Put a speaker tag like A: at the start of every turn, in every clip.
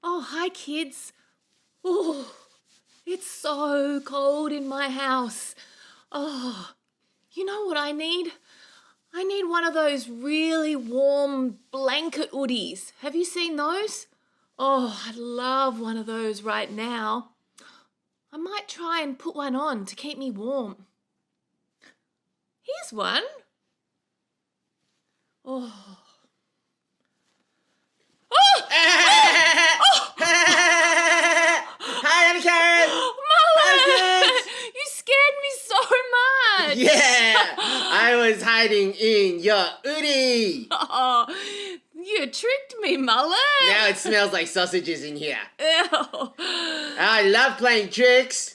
A: Oh, hi, kids. Oh, it's so cold in my house. Oh, you know what I need? I need one of those really warm blanket hoodies. Have you seen those? Oh, I'd love one of those right now. I might try and put one on to keep me warm. Here's one. Oh.
B: Hi, I'm Karen.
A: Mullet! You scared me so much.
B: Yeah, I was hiding in your hoodie.
A: Oh, you tricked me, Mullet.
B: Now it smells like sausages in here.
A: Ew.
B: I love playing tricks.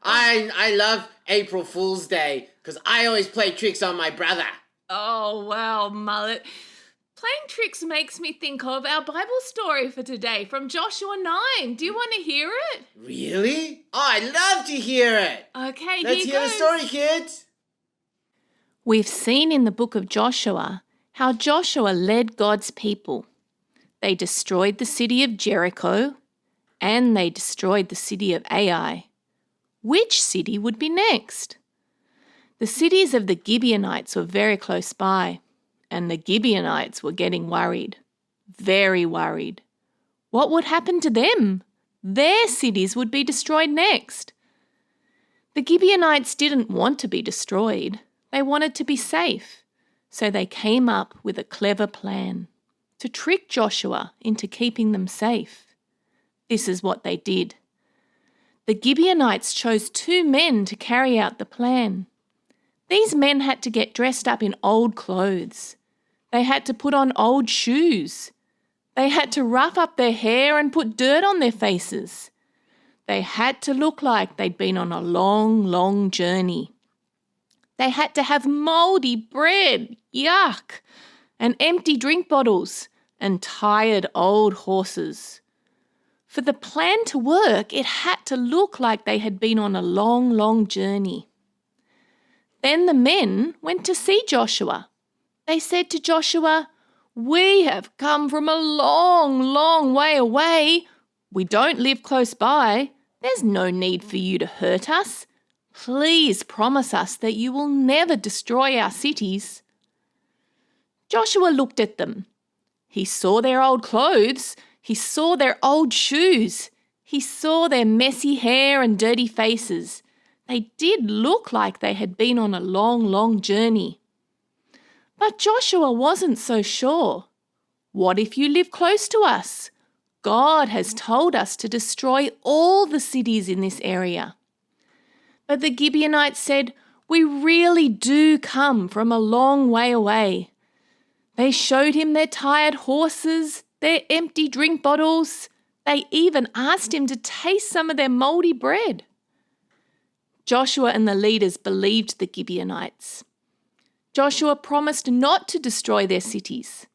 B: I love April Fool's Day because I always play tricks on my brother.
A: Oh, wow, Mullet. Playing tricks makes me think of our Bible story for today from Joshua 9. Do you want to hear it?
B: Really? Oh, I'd love to hear it.
A: Okay,
B: Let's
A: here
B: hear the
A: goes.
B: story, kids.
A: We've seen in the book of Joshua how Joshua led God's people. They destroyed the city of Jericho and they destroyed the city of Ai. Which city would be next? The cities of the Gibeonites were very close by, and the Gibeonites were getting worried, very worried. What would happen to them? Their cities would be destroyed next. The Gibeonites didn't want to be destroyed. They wanted to be safe. So they came up with a clever plan to trick Joshua into keeping them safe. This is what they did. The Gibeonites chose 2 men to carry out the plan. These men had to get dressed up in old clothes. They had to put on old shoes. They had to rough up their hair and put dirt on their faces. They had to look like they'd been on a long, long journey. They had to have mouldy bread, yuck, and empty drink bottles and tired old horses. For the plan to work, it had to look like they had been on a long, long journey. Then the men went to see Joshua. They said to Joshua, "We have come from a long, long way away. We don't live close by. There's no need for you to hurt us. Please promise us that you will never destroy our cities." Joshua looked at them. He saw their old clothes. He saw their old shoes. He saw their messy hair and dirty faces. They did look like they had been on a long, long journey. But Joshua wasn't so sure. What if you live close to us? God has told us to destroy all the cities in this area. But the Gibeonites said, "We really do come from a long way away." They showed him their tired horses, their empty drink bottles. They even asked him to taste some of their mouldy bread. Joshua and the leaders believed the Gibeonites. Joshua promised not to destroy their cities.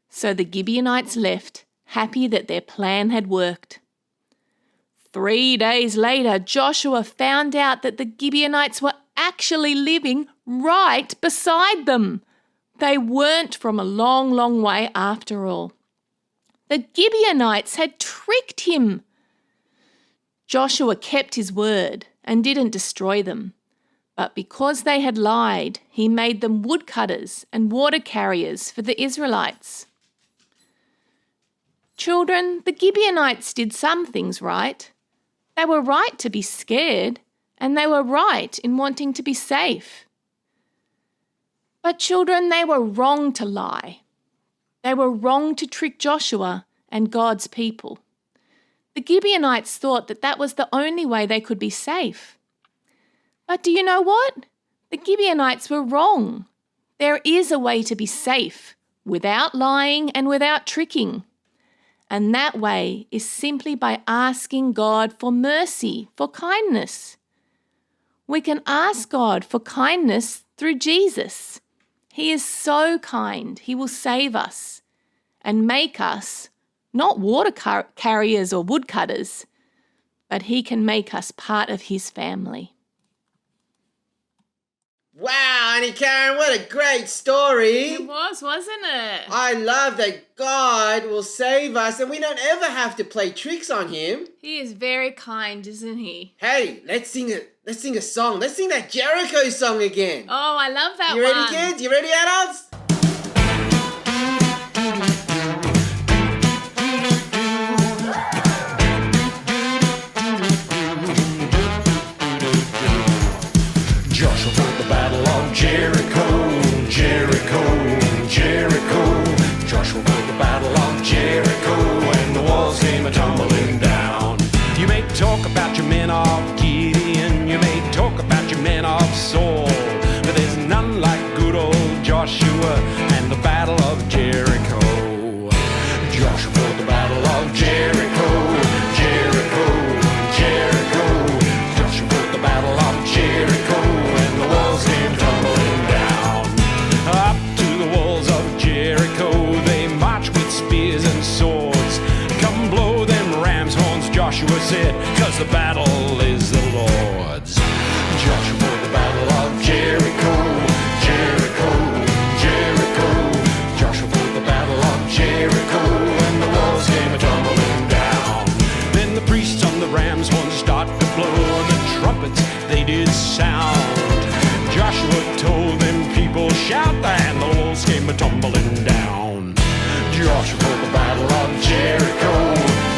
A: So the Gibeonites left, happy that their plan had worked. 3 days later, Joshua found out that the Gibeonites were actually living right beside them. They weren't from a long, long way after all. The Gibeonites had tricked him. Joshua kept his word and didn't destroy them. But because they had lied, he made them woodcutters and water carriers for the Israelites. Children, the Gibeonites did some things right. They were right to be scared, and they were right in wanting to be safe. But children, they were wrong to lie. They were wrong to trick Joshua and God's people. The Gibeonites thought that that was the only way they could be safe. But do you know what? The Gibeonites were wrong. There is a way to be safe without lying and without tricking. And that way is simply by asking God for mercy, for kindness. We can ask God for kindness through Jesus. He is so kind. He will save us and make us not water carriers or woodcutters, but he can make us part of his family.
B: Wow, Auntie Karen, what a great story.
A: It was, wasn't it?
B: I love that God will save us and we don't ever have to play tricks on him.
A: He is very kind, isn't he?
B: Hey, let's sing a song. Let's sing that Jericho song again.
A: Oh, I love that
B: You
A: one.
B: ready, kids? You ready, adults?
C: Joshua fought the battle of Jericho, Jericho, Jericho. Joshua fought the battle of Jericho, and the walls came a-tumbling down. You may talk about your men of Gideon, you may talk about your men of Saul, but there's none like good old Joshua and the battle of Jericho. Joshua fought the battle of Jericho, Jericho, Jericho. Joshua fought the battle of Jericho, and the walls came tumbling down. Up to the walls of Jericho they marched with spears and swords. Come blow them ram's horns, Joshua said, 'cause the battle is the Lord's. Joshua fought the battle of Jericho, Jericho, Jericho. Joshua fought the battle of Jericho, and the walls came a-tumbling down. Then the priests on the ram's horns started to blow, and the trumpets they did sound. Joshua told them people shout, and the walls came a-tumbling down. Joshua fought the battle of Jericho,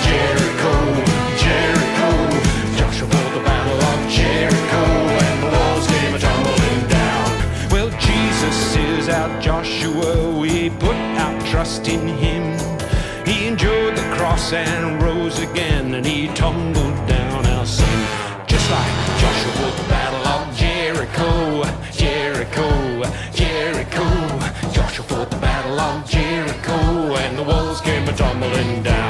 C: Jericho, Jericho. Joshua fought the battle of Jericho, and the walls came a-tumbling down. Well, Jesus is our Joshua, we put our trust in him. He endured the cross and rose again, and he tumbled down our sin. Just like Joshua fought the battle of Jericho, Jericho, Jericho. Joshua fought the battle of Jericho, and the walls came a-tumbling down.